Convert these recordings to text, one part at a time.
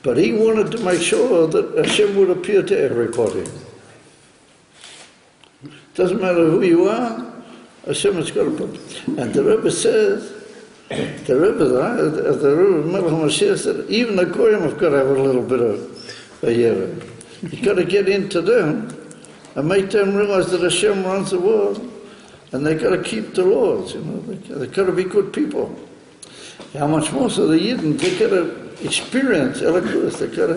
But he wanted to make sure that Hashem would appear to everybody. Doesn't matter who you are, Hashem has got to put. And the Rebbe says, the Rebbe Melech HaMashiach said, even the Goyim have got to have a little bit of a yera. You've got to get into them and make them realize that Hashem runs the world, and they've got to keep the laws. They've got to be good people. How much more so the Yidden? They've got to experience Elikus. They've got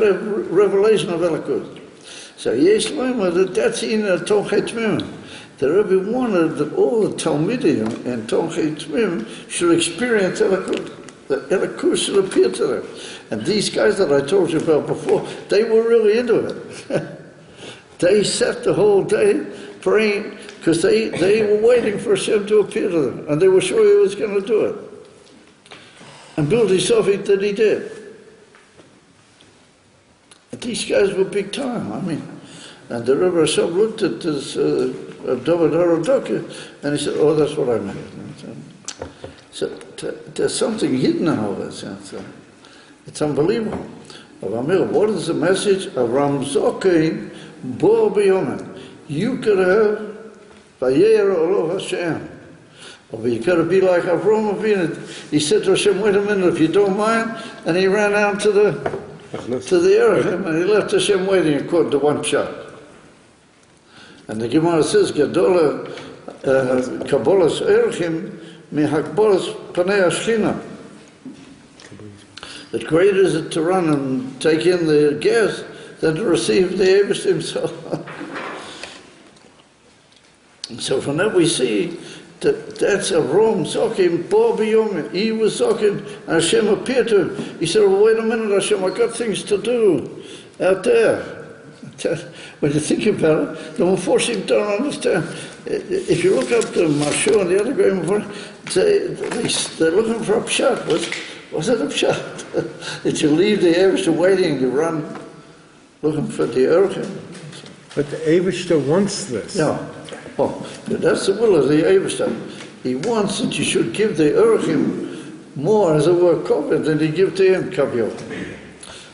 to have revelation of Elikus. So Yesh Loma, that's in the Tomchei Tmim. The Rebbe wanted that all the Talmidim and Tomchei Tmim should experience Elikus. That Elikus should appear to them. And these guys that I told you about before, they were really into it. They sat the whole day praying, because they were waiting for Hashem to appear to them, and they were sure he was going to do it. And Bildi Sofik that he did. And these guys were big time, I mean. And the Rebbe Hashem looked at this David Haradoka, and he said, oh, that's what I meant. So there's something hidden in all this. It's unbelievable. What is the message of Ram Zokein Bo B'Yomen? You could have Vayer Olo Hashem. But you got to be like Avraham Avinu. He said to Hashem, wait a minute, if you don't mind, and he ran out to the Erechim, and he left Hashem waiting according to one shot. And the Gemara says, Gadola Kabbalas Erechim Mihakbolas Panei Ashchina. That greater is it to run and take in the gas than to receive the Eibush himself. So from that we see that's a Rome Zokim Bo B'Yom. He was Zokim, and Hashem appeared to him. He said, well, wait a minute, Hashem, I've got things to do out there. When you think about it, the Mephoshim don't understand. If you look up the Marshu and the other Goyim, they're looking for a pshat. What's it a pshat? That you leave the Eibush waiting and you run looking for the Erechim. But the Eibush wants this. Yeah. Oh, that's the will of the Eibush. He wants that you should give the Erechim more as a word covered than you give to him Kavyo.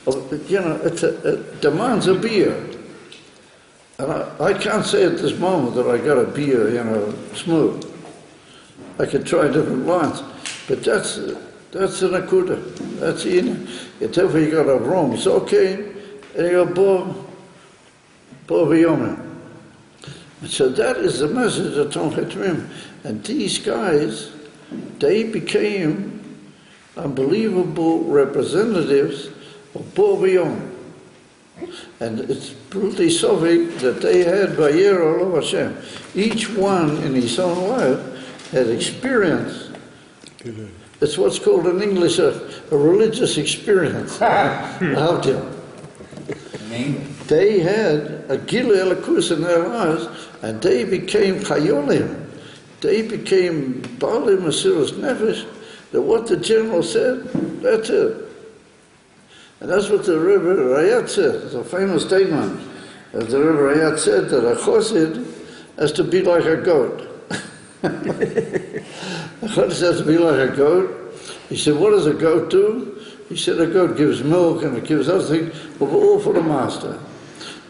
It demands a beer. And I can't say at this moment that I got a beer, smooth. I could try different lines, but that's an akuda. That's in it. Therefore you got a Rome. It's okay, and you got Bo B'Yomim. And so that is the message of Tomchei Tmim. And these guys, they became unbelievable representatives of Bo B'Yomim. And it's brutally Sofik that they had Vayer Olo Hashem. Each one in his own life had experience. It's what's called in English a religious experience. They had a Gilui Elikus in their lives, and they became Chayolim. They became Baalei Mesiras Nefesh, that what the general said, that's it. And that's what the Rebbe Rayat said. It's a famous statement. The Rebbe Rayat said that a chosid has to be like a goat. A chosid has to be like a goat. He said, what does a goat do? He said, a goat gives milk and it gives other things, but all for the master.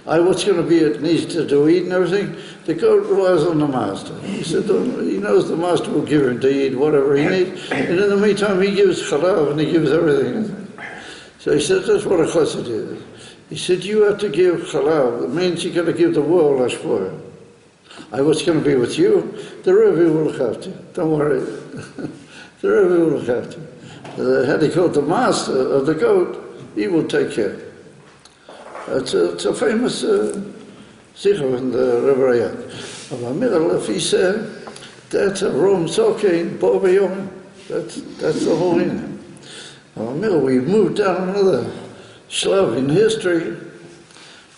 What's going to be it needs to do, eat and everything? The goat relies on the master. He said, he knows the master will give him to eat whatever he needs, and in the meantime he gives chalav and he gives everything. So he said, that's what a chassid is. He said, you have to give chalav. It means you got to give the world hashpoya. What's going to be with you? The Rebbe will have to. Don't worry. The Rebbe will have to. Had he called the master of the goat, he will take care. It's a famous sikha in the Rebbe Rayat. If he said, that's a Rome Zokein Bo B'Yomim. That's the whole thing. We moved down another shlav in history,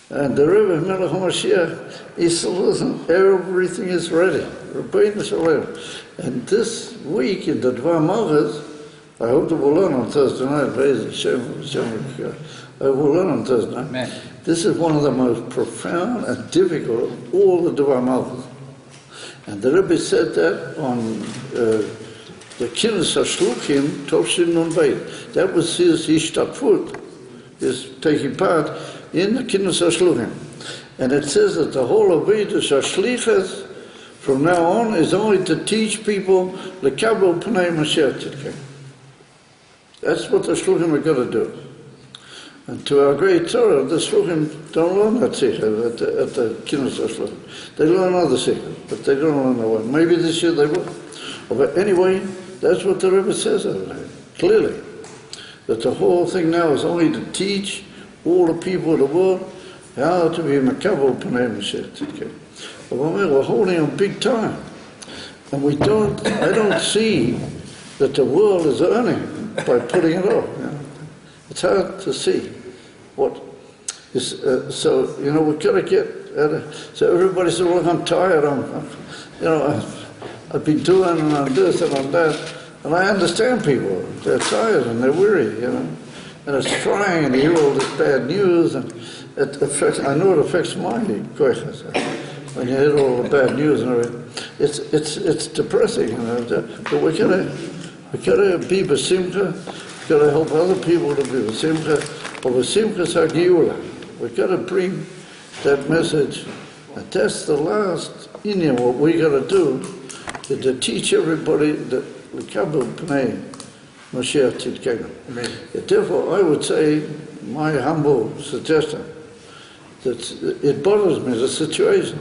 and the Rebbe Melech HaMashiach, he said, listen, everything is ready. And this week in the Dvar Malchus, I hope that we'll learn on Thursday night. I will learn on Thursday night. Amen. This is one of the most profound and difficult of all the Dvar Malchus. And the Rebbe said that on the Kinnis HaShluchim, Tovshin Nun Beit. That was his Hishtadfut is taking part in the Kinus HaShluchim. And it says that the whole of Vedas HaShlichas from now on is only to teach people the Kabul Pnei Mashiach Tzidkenu. That's what the Shluchim are going to do. And to our great Torah, the Shluchim don't learn that Sikha at the Kinus HaShluchim. They learn other Sikha, but they don't learn that one. Maybe this year they will. But anyway, that's what the Rebbe says over there, clearly. That the whole thing now is only to teach all the people of the world how to be Makabel Pnei Mashiach Tzidkenu. But we're holding on big time. And I don't see that the world is earning by putting it off. You know? It's hard to see what is, so, you know, we've got to get at it. So everybody says, well, I'm tired, I've been doing and on this and on that. And I understand people, they're tired and they're weary, you know. And it's trying and you hear all this bad news and it affects, I know it affects my koiches. When you hear all the bad news and everything, it's depressing, you know. But we gotta be besimcha. We gotta help other people to be besimcha. Or besimcha's hagiula. We gotta bring that message. And that's the last inyan. What we gotta do is to teach everybody that we kabel pnei Mashiach Tzidkenu. Therefore, I would say, my humble suggestion, that it bothers me, the situation.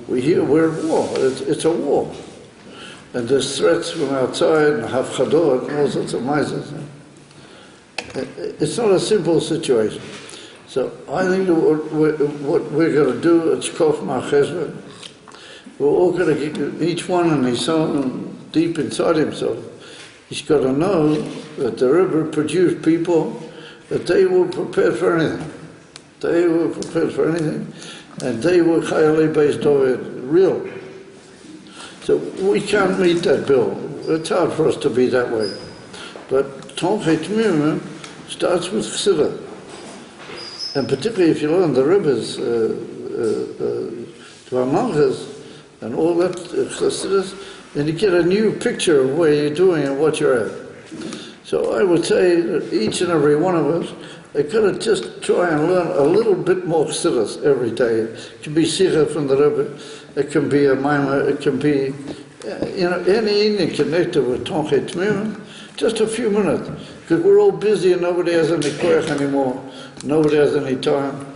We're at war. It's a war. And there's threats from outside, and hafchadot, and all sorts of mises. It's not a simple situation. So I think what we're going to do, it's called MAR-HESHVAN. We're all going to get, each one in his own, deep inside himself, he's got to know that the Rebbe produced people, that they were prepared for anything. They were prepared for anything, and they were highly based on it, real. So we can't meet that bill. It's hard for us to be that way. But Tomchei Tmima starts with Chesidah. And particularly if you learn the Rebbe's Dvamalchas and all that Chesidas, then you get a new picture of where you're doing and what you're at. So I would say that each and every one of us, they could just try and learn a little bit more Chesidas every day. It can be Sikha from the Rebbe, it can be a Maimah, it can be, any connected with Tomchei Tmima, just a few minutes. Because we're all busy and nobody has any koyach anymore, nobody has any time.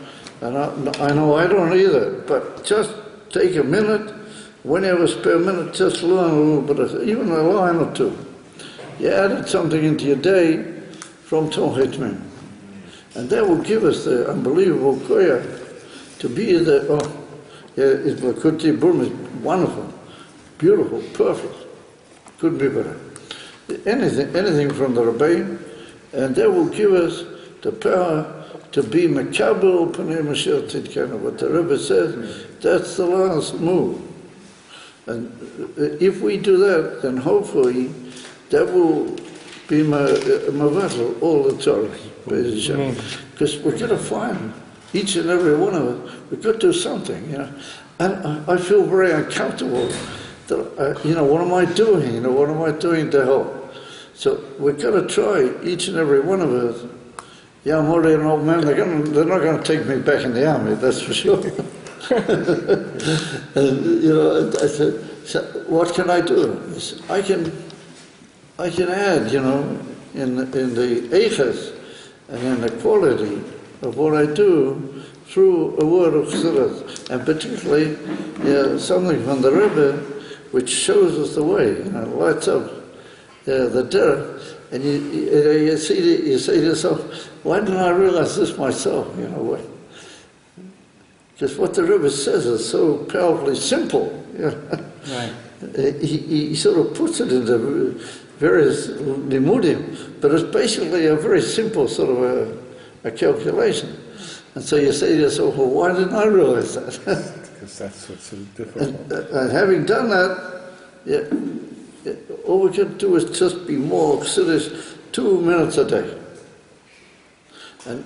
And I know I don't either, but just take a minute, when you have a spare minute, just learn a little bit of, even a line or two. You added something into your day from Tomchei Tmima. And that will give us the unbelievable koyach to be the, it's wonderful, beautiful, perfect. Couldn't be better. Anything from the Rabbi, and that will give us the power to be Makabel Pnei Mashiach Tzidkenu. What the Rebbe says, that's the last move. And if we do that, then hopefully that will be Mavatal, all the Torah. Because we've got to find, each and every one of us, we've got to do something, you know. And I feel very uncomfortable that, what am I doing? What am I doing to help? So we've got to try, each and every one of us. Yeah, I'm already an old man, they're not going to take me back in the army, that's for sure. And, I said, so what can I do? I said, I can add, in the eiches and in the quality of what I do through a word of Chesidas, and particularly something from the Rebbe which shows us the way, lights up the derech, and you say to yourself, why didn't I realize this myself? Because what the Rebbe says is so powerfully simple. Right. He sort of puts it into various limudim, but it's basically a very simple sort of a calculation. And so you say to yourself, well, why didn't I realize that? Because that's what's so difficult. And having done that, all we can do is just be more serious 2 minutes a day. And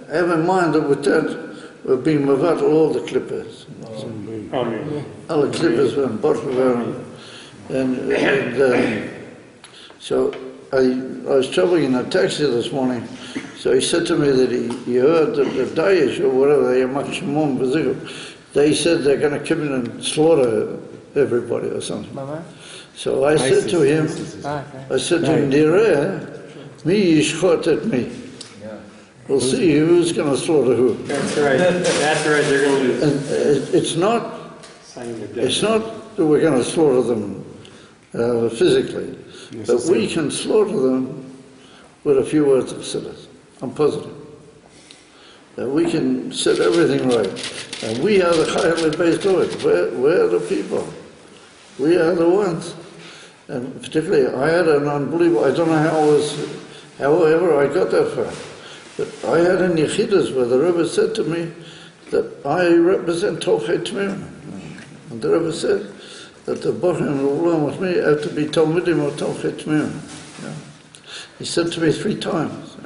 have in mind that with that, we're being mavad all the clippers. All the clippers were in Farbrengen. And so I was traveling in a taxi this morning, So he said to me that he heard that the Daesh or whatever, they said they're going to come in and slaughter everybody or something. So I said to him, Direh, me yishchot at me. We'll see who's going to slaughter who. That's right. That's right. They're going to lose. And it's not that we're going to slaughter them physically, but we can slaughter them with a few words of sinners. I'm positive. That we can set everything right. And we are the Chayil based Lord. We're the people. We are the ones. And particularly, I had an unbelievable, I don't know however I got that far. But I had in Yechidas where the Rabbi said to me that I represent Tolchei Tmim. And the Rabbi said that the Bochum Ulam with me have to be Talmidim or Tolchei Tmim. He said to me 3 times.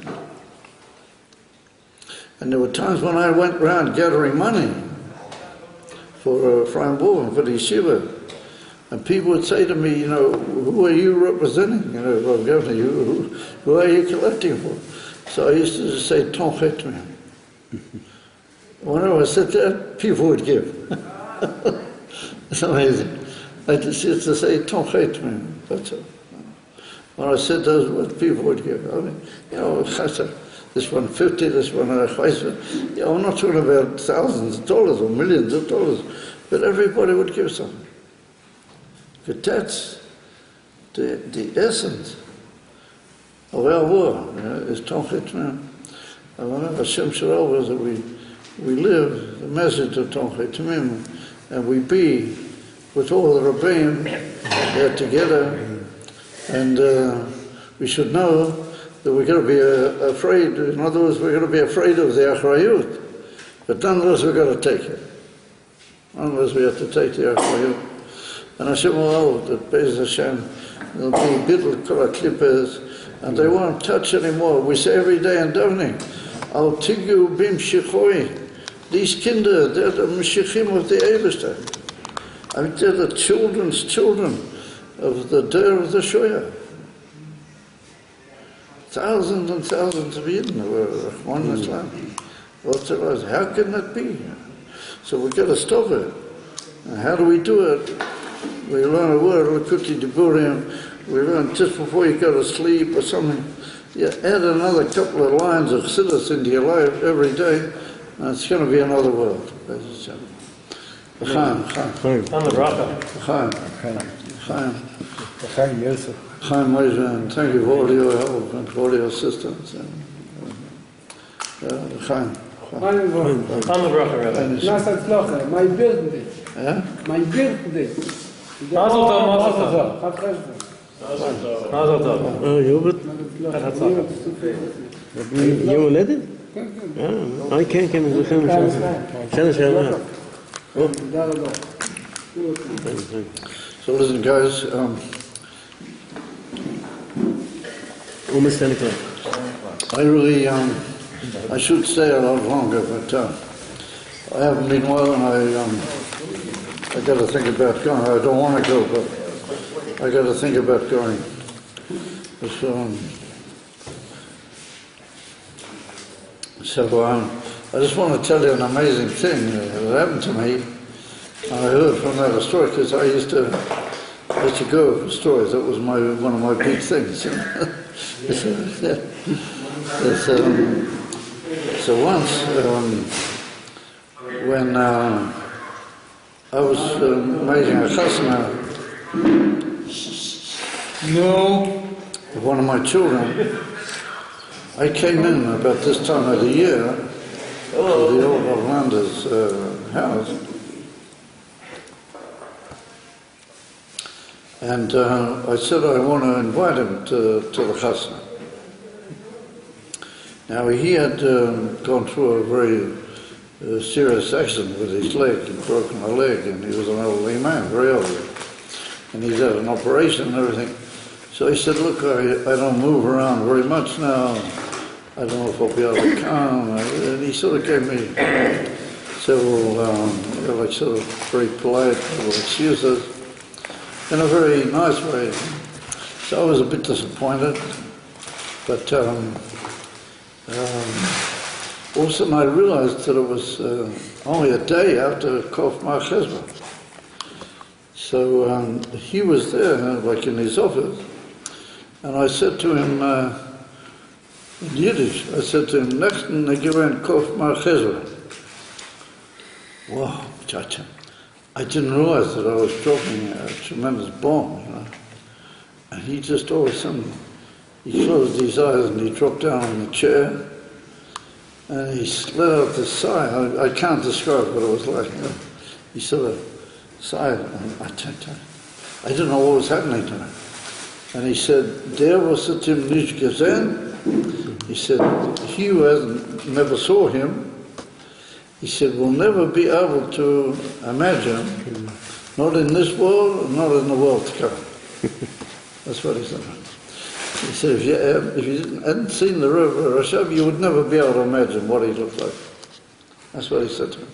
And there were times when I went around gathering money for Farbrengen, for the yeshiva. And people would say to me, you know, who are you representing? You know, well, GAFNE, who are you collecting for? So I used to just say, Tolchei Tmim. Whenever I said that, people would give. It's amazing. I just used to say, Tolchei Tmim. That's all. When I said those words, people would give. I mean, you know, this one 50, this one $1. You know, I'm not talking about thousands of dollars or millions of dollars, but everybody would give something. But that's the essence of our war, you know, is Tolchei Tmim. And when Hashem Shalom was that we live the message of Tolchei Tmim, and we be with all the Rabbeim there together, and we should know that we're going to be afraid. In other words, we're going to be afraid of the Achrayut, but nonetheless we've got to take it. Nonetheless we have to take the Achrayut. And Hashem will know that Be'ez Hashem, there'll be bittul kol klippers, and they won't touch anymore. We say every day in davening, Al tigu bim shichoi. These kinder, they're the Mashiachim of the Eibishter. I mean, they're the children's children of the Der of the Shoya. Thousands and thousands of Yidden were one Islam. How can that be? So we've got to stop it. And how do we do it? We learn a word, Lakuti Diburim. We learn just before you go to sleep or something. You add another couple of lines of chassidus into your life every day, and it's going to be another world. Chaim. On the bracha. Chaim Yosef. Chaim MAR-HESHVAN, thank you for all your help and for all your assistance. Chaim. On the bracha, Rabbi. My birthday. Yeah? My birthday. Mazel tov, mazel tov. Mazel tov. יום הולדת? כן, שנה שעברה. So listen guys, I really, I should stay a lot longer, but I haven't been well, and I got to think about going. I don't want to go, but I got to think about going. So I just want to tell you an amazing thing that happened to me. I heard from that a story, because I used to go for stories. That was one of my big things. So once, when I was making a chasna of one of my children, I came in about this time of the year to the old Orlando's house, and I said I want to invite him to the chasna. Now he had gone through a very serious accident with his leg. He'd broken a leg, and he was an elderly man, very elderly, and he's had an operation and everything. So he said, look, I don't move around very much now. I don't know if I'll be able to come. And he sort of gave me several, sort of very polite little excuses in a very nice way. So I was a bit disappointed, but All of a sudden I realized that it was only a day after CAF MAR-HESHVAN. So he was there, like in his office, and I said to him, in Yiddish, I said to him, "Nechten gewen CAF MAR-HESHVAN." Wow, chacha. I didn't realize that I was dropping a tremendous bomb, you know. And he just all of a sudden, he closed his eyes and he dropped down on the chair and he let out this sigh. I can't describe what it was like, you know. He sort of sighed and I didn't know what was happening to him. And he said, "Der was het ihm nicht gesehen." He said, "He who never saw him," he said, "will never be able to imagine, not in this world, not in the world to come." That's what he said. He said, if you hadn't seen the river Rashab, you would never be able to imagine what he looked like. That's what he said to me.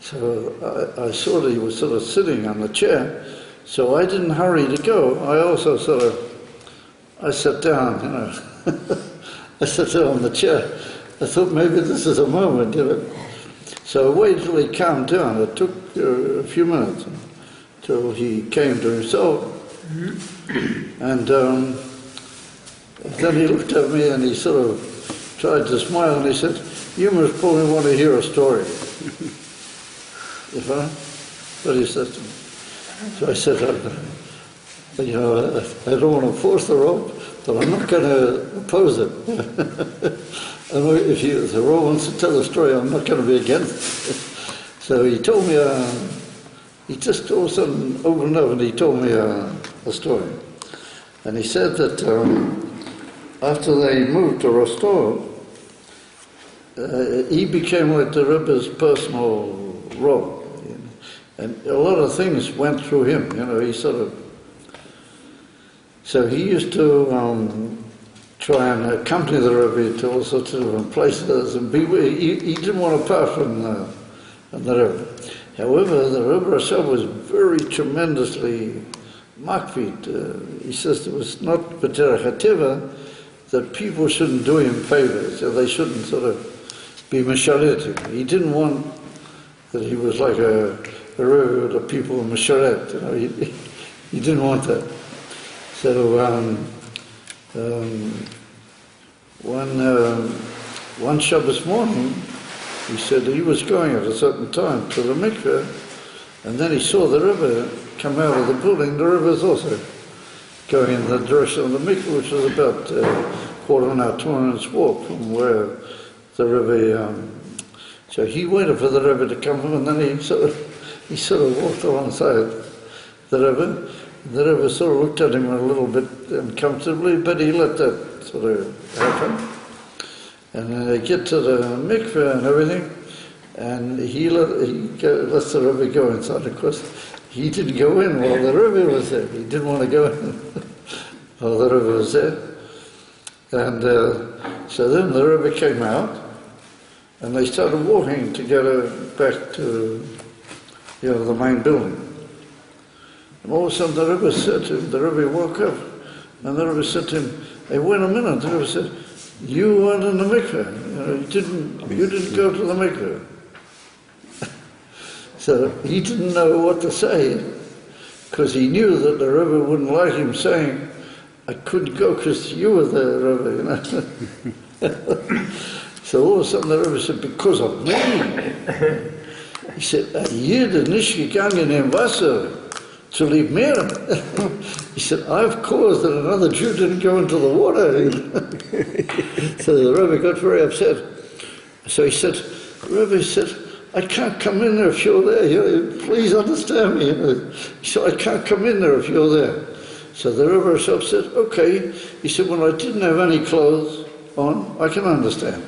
So I saw that he was sort of sitting on the chair, so I didn't hurry to go. I also I sat down, you know. I sat down on the chair. I thought maybe this is a moment, you know. So I waited till he calmed down. It took a few minutes till he came to himself. And then he looked at me and he sort of tried to smile and he said, "You must probably want to hear a story." But he said to me. So I said, "You know, I don't want to force the rope, but I'm not going to oppose it." And if the Rob wants to tell the story, I'm not going to be against it. So he told me, he just all of a sudden opened up and he told me a story. And he said that after they moved to Rostov, he became like the Rebbe's personal Rob. And a lot of things went through him, you know, so he used to try and accompany the Rabbi to all sorts of different places and be with, he didn't want to part from the Rabbi. However, the Rabbi himself was very tremendously makpid. He says it was not b'derech hativa that people shouldn't do him favors, so they shouldn't sort of be misharet him. He didn't want that he was like a Rabbi that people were misharet, you know, he didn't want that. So one Shabbos morning, he said he was going at a certain time to the mikveh, and then he saw the Rebbe come out of the building. The Rebbe was also going in the direction of the mikveh, which was about quarter of an hour, 2 minutes walk from where the Rebbe. So he waited for the Rebbe to come home, and then he sort of walked alongside the Rebbe. The Rebbe sort of looked at him a little bit uncomfortably, but he let that sort of happen. And then they get to the mikveh and everything, and he lets the Rebbe go inside. Of course, he didn't go in while the Rebbe was there. He didn't want to go in while the Rebbe was there. And so then the Rebbe came out, and they started walking together back to, you know, the main building. And all of a sudden the Rebbe said to him, the Rebbe woke up, and the Rebbe said to him, "Hey, wait a minute." The Rebbe said, "You weren't in the mikveh. You know, you didn't go to the mikveh." So he didn't know what to say, because he knew that the Rebbe wouldn't like him saying, "I couldn't go because you were there, Rebbe," you know. So all of a sudden the Rebbe said, "Because of me." He said, "A Yid is nicht gegangen in Wasser to leave mehr." He said, "I've caused that another Jew didn't go into the water." So the Rebbe got very upset. So he said, the Rebbe said, "I can't come in there if you're there. You know, please understand me." You know. He said, "I can't come in there if you're there." So the Rebbe himself said, "Okay." He said, "When I didn't have any clothes on, I can understand."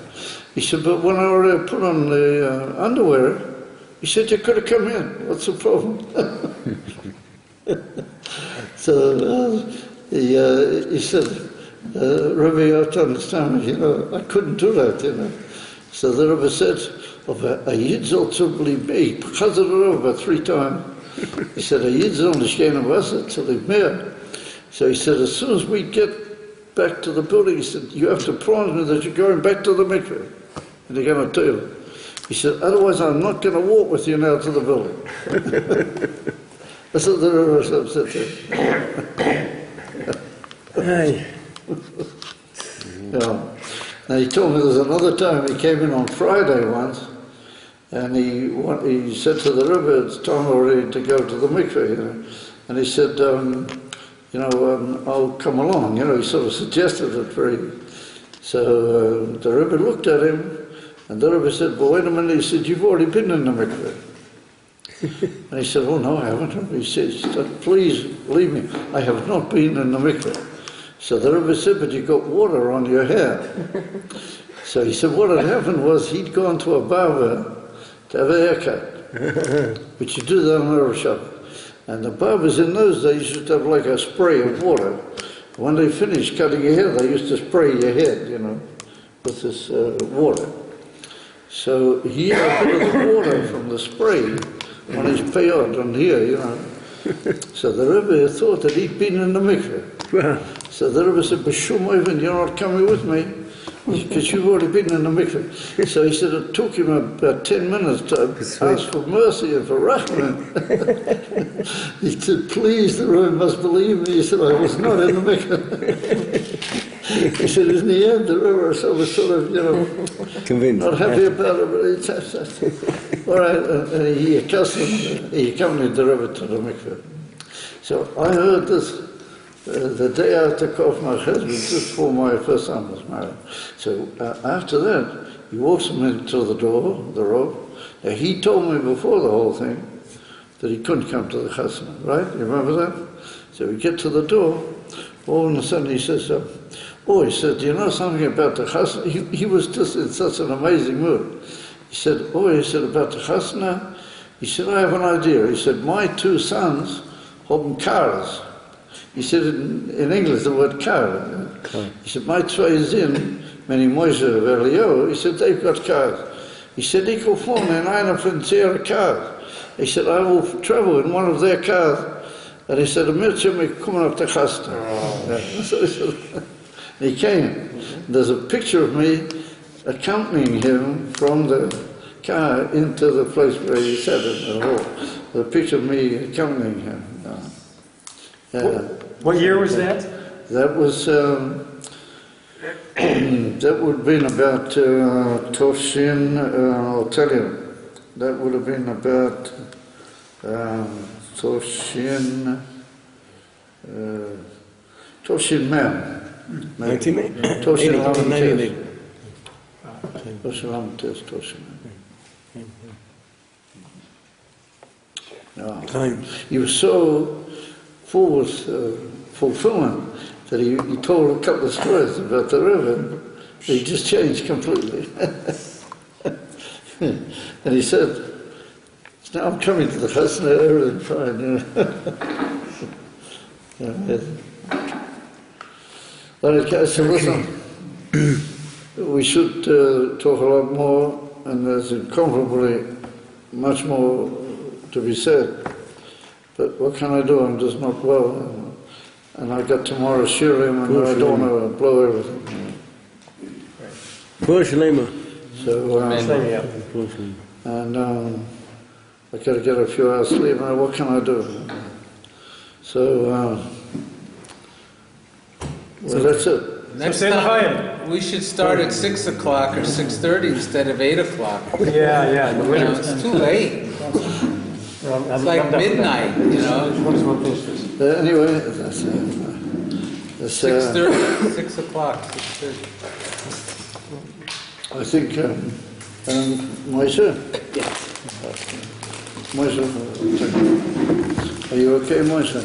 He said, "But when I already put on the underwear," he said, "you could have come in. What's the problem?" So he said, "Rabbi, you have to understand me, you know, I couldn't do that, you know." So the Rabbi said, "A Yid soll zu bleiben." He chazed it over 3 times. He said, "A Yid soll nicht gehen in Wasser zu leave mehr." So he said, "As soon as we get back to the building. He said, you have to promise me that you're going back to the mikveh. And they're going to tell you. He said, otherwise I'm not going to walk with you now to the building. That's what the Rebbe said to him. Yeah. Now he told me there's another time he came in on Friday once, and he said to the Rebbe, it's time already to go to the mikveh, you know. And he said, I'll come along, you know, he sort of suggested it very. So the Rebbe looked at him, and the Rebbe said, well, wait a minute, he said, you've already been in the mikveh. And he said, oh no, I haven't. He said, please believe me, I have not been in the mikveh. So the Rabbi said, but you got water on your hair. So he said, what had happened was he'd gone to a barber to have a haircut, which you do that on Erev Shabbat. And the barbers in those days used to have like a spray of water. When they finished cutting your hair, they used to spray your head, you know, with this water. So he had a bit of the water from the spray on his peyot on here, you know. So the Rebbe thought that he'd been in the mikveh. So the Rebbe said, B'shum Oven, you're not coming with me, because you've already been in the mikveh. So he said it took him about 10 minutes to ask for mercy and for rachman. He said, please, the Rebbe must believe me. He said, I was not in the mikveh. He said, in the end, the Rebbe was sort of, you know, convinced, not happy about it, but he said, all right, and he accompanied the Rebbe to the mikveh. So I heard this the day after CAF MAR-HESHVAN, just before my first son was married. So after that, he walks him into the door, the robe. Now, he told me before the whole thing that he couldn't come to the chasna, right? You remember that? So we get to the door, all of a sudden he says, he said, do you know something about the chasna? He was just in such an amazing mood. He said, about the chasna? He said, I have an idea. He said, my two sons have cars. He said in English the word car. He said, my two zin, meaning Moshe and Elio, he said, they've got cars. He said, ik wil phone and I have a car. He said, I will travel in one of their cars. And he said, I'm coming up to Chasna. So he said, he came. There's a picture of me accompanying him from the car into the place where he sat in the hall. There's a picture of me accompanying him. What year was that? That was, that would have been about Toshin, I'll tell you, that would have been about Toshin Mem. 1980. Toshin Lamites, Toshin. He was so full with fulfillment that he told a couple of stories about the river. He just changed completely. And he said, now I'm coming to the chasna, everything's fine. Okay, so listen, we should talk a lot more, and there's incomparably much more to be said. But what can I do? I'm just not well. And I got tomorrow shirim, and I don't want to blow everything. So, and I got to get a few hours sleep. Now, what can I do? So, well, that's it. Next time, we should start at 6 o'clock or 6:30 instead of 8 o'clock. Yeah, in the winter. It's too late. It's like midnight, you know. Anyway, that's 6:30, 6 o'clock, 6:30. I think, Moshe? Moshe, are you okay, Moshe?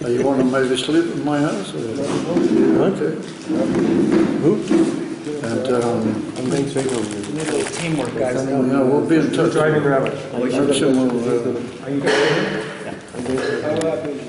You want to maybe sleep in my house? Or? Okay. And I'm going straight home. Teamwork, guys. We'll be in touch. Driving Rabbi. I'm sure we'll, Are you going?